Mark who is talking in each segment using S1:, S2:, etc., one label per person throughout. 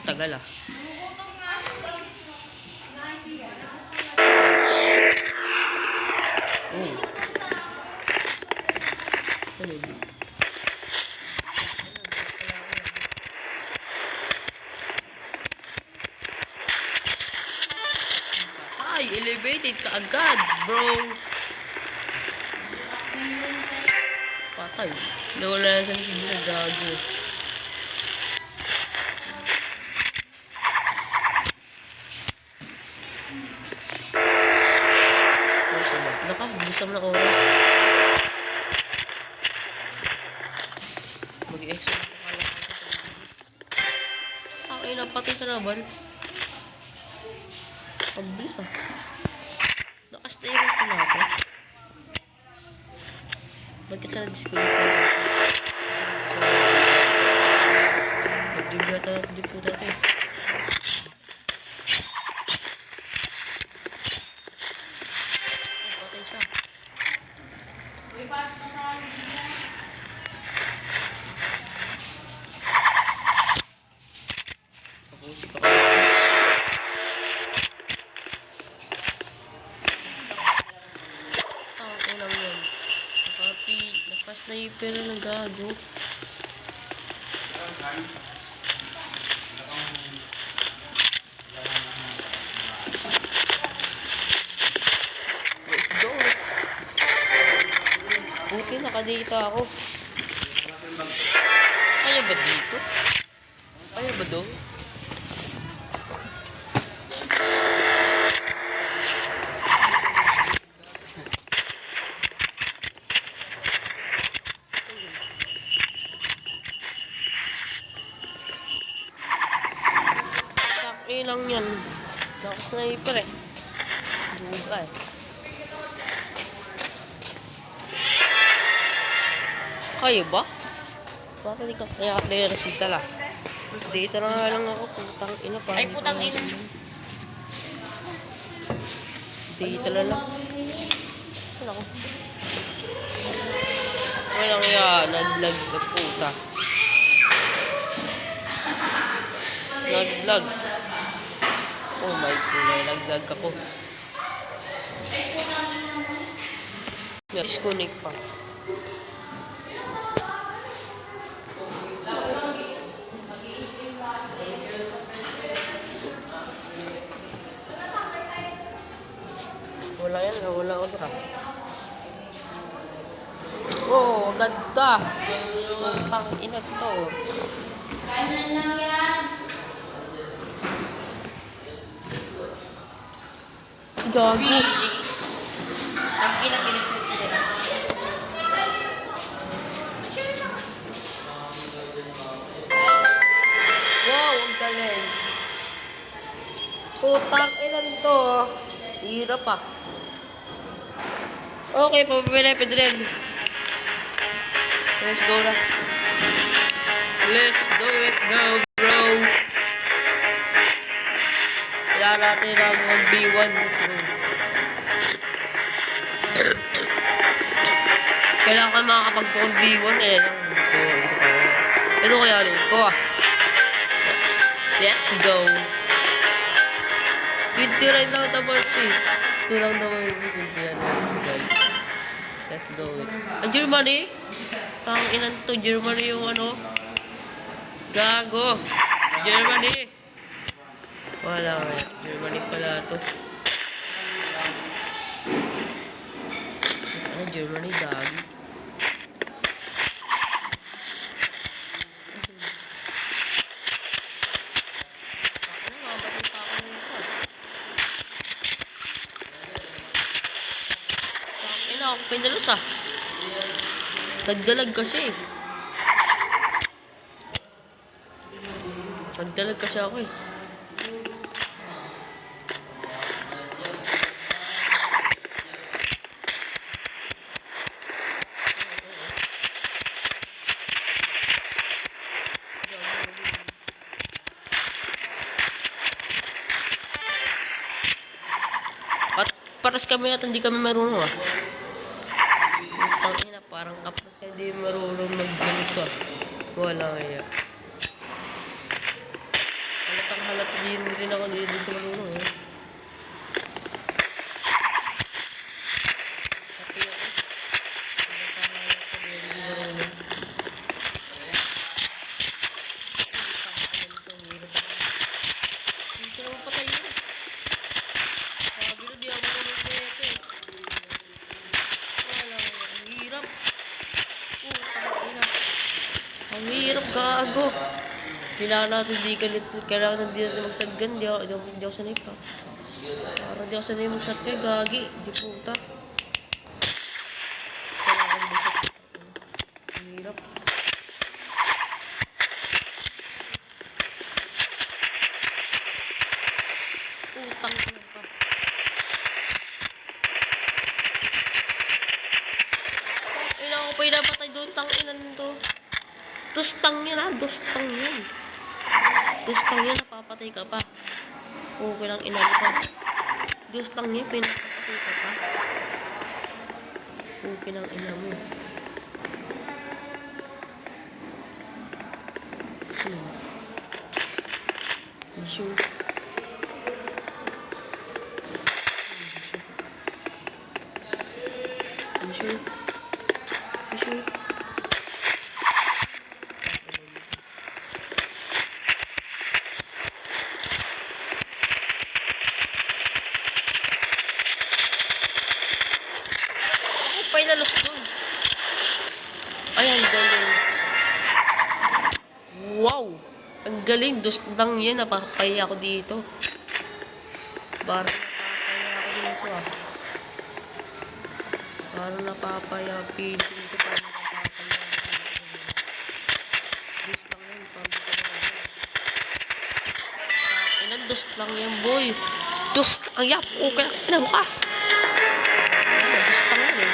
S1: Tagal ah. Ay, elevated ka agad, bro. Patay. Nawala na sa sigla, gago. Nakabusam na oras. Mag-extra ko pala. Ay, napatay sa laban. Ang bilis ah. Naka-stay rin ko na ako. Magkita na disconnect. Mag-dibata di po dati. Patay siya. Tapos ka ka. Sniper na gago. Let's go. Buti nakadata ako. Kaya ba dito? Kaya ba doon? Lang yan. Naka-sniper eh. Duga eh. Kayo ba? Bakit di ka kaya resulta lang? Dito na nga lang ako. Putang ina pa.
S2: Ay putang ina.
S1: Dito na lang. Saan ako? Walang yan. Naglag na puta. Naglag. Oh my god, naglag ako. Disconnect pa. Wala yan, wala ko dra. Oh, ganda. Putang ina to.
S2: Kailan lang yan?
S1: Gagi.
S2: Ang kinag-init ko dito.
S1: Wow, ang galing. Putang ilan to. Hirap ah. Okay, pabili Pedren. Let's go na. Let's do it now, bro. Kailangan natin ang mag-B1. Kailangan ka makakapag-B1 eh. Ito kaya rin ko ah. Let's go. Hindi rin lang naman siya. Ito lang naman yung guys. Let's do it. Ang Germany? Tang inan to. Germany yung ano. Gago. Germany. Wala nga. Germany pala to. Ano Germany? Gago. Ako pinalos ah. Nagdalag kasi. Nagdalag kasi ako eh. At paras kami natin, hindi kami marunong ah. Parang kapag hindi marunong magganito. Wala kaya. Halatang halata din rin ako dito sa marunong eh. Pati ako. Halatang halata din rin marunong. Hindi ka naman patay yun. Sabi na di ako marunong na ito eh. Wala kaya. Ang hirap. Tangina. Ang hirap, gago. Kailangan natin di natin magsaggan. Di ako sanay pa. Parang di ako sanay magsaggan, gagi. Di puta. Kailangan magsaggan. Ang hirap. Utang ko lang pa. Kailangan ko pa inapatay doon. Tanginan to. Dustang yan ha. Dustang yan. Dustang yan. Napapatay ka pa. Okay lang inan ka. Dustang yan. Pinapapatay ka pa. Okay lang inan mo. Sure. Pailalos doon. Ayan, galing. Wow! Ang galing. Dustang yan. Napapaya ako dito. Parang napapaya ako dito ah. Parang napapaya. Feeling ko parang napapaya ako dito. Dustang yan. Ilan dustang yan, boy? Dustang yan. Okay. Ano mo ka? Dustang yan eh.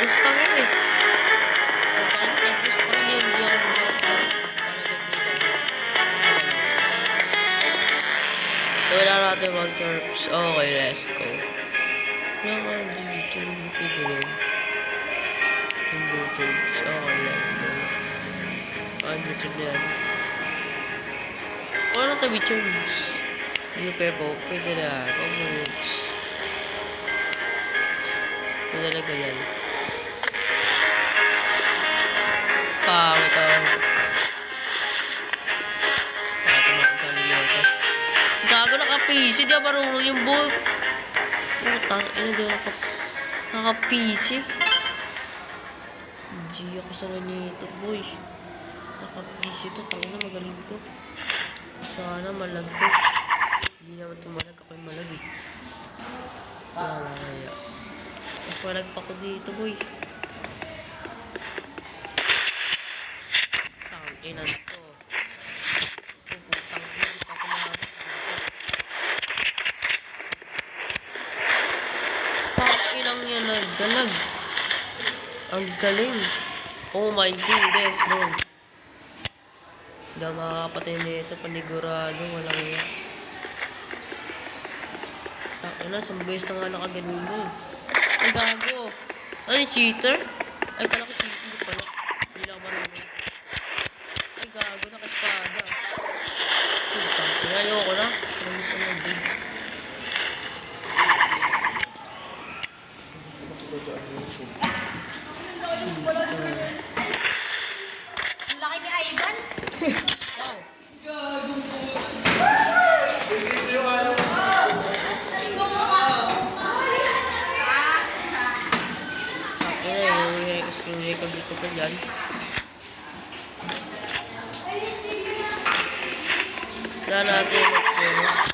S1: Dustang yan eh. Wala natin mag-chirps. Okay, let's go. Naman dito. Pwede rin. Hindi chirps. Okay, let's go. Dito yan. Wala tabi chirps. Hindi pepo. Pwede na. Congrats. Pwede na ganyan. Pangit ako. Gago naka-PC, di ako marunong yung ball. Putang, di ako naka-PC. G ako sa nito, boy. Naka-PC to, tangina magaling to. Sana malag to. Hindi naman tumalag, ako yung malag eh. Wala kaya. Mas malag pa ko dito, boy. Tanginan to. Yan nagdalag. Ang galing. Oh my goodness, bro. Hindi makakapatay nito. Panigurado. Walang iya. Taka na. Sambayos na nga nakagaling mo. Ay, gago. Ano yung cheater? Ay, kala ko cheater pala. Hindi lang marunong. Ay, gago. Nakaspada. Pinalo ko na. Promise na nag-big.
S2: Ang laki ni Ivan.
S1: Yung record dito pa dyan. Dahil natin